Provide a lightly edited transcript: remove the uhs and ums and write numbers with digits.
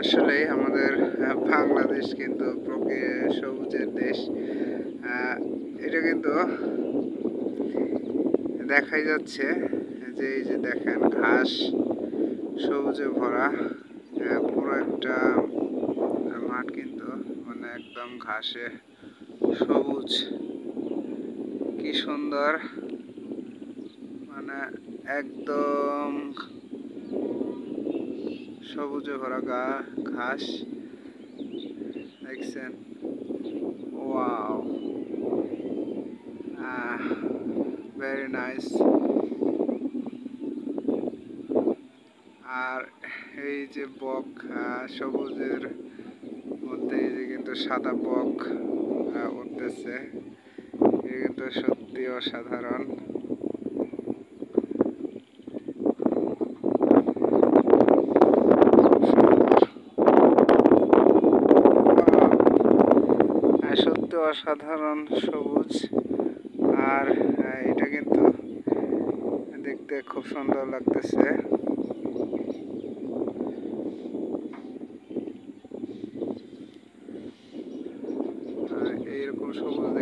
আসলে আমাদের বাংলাদেশ কিন্তু সবুজের দেশ। এটা কিন্তু দেখাই যাচ্ছে যে এই যে দেখেন ঘাস সবুজে ভরা পুরো একটা মাঠ কিন্তু মানে একদম ঘাসে সবুজ, কি সুন্দর, মানে একদম সবুজে ভরা ঘাস দেখছেন। Wow, very nice. আর এই যে বক সবুজের মধ্যে এই যে কিন্তু সাদা বক উঠতেছে, এটা কিন্তু সত্যি অসাধারণ। সত্যি অসাধারণ সবুজ। আর এটা কিন্তু দেখতে খুব সুন্দর লাগতেছে। এইরকম সবুজ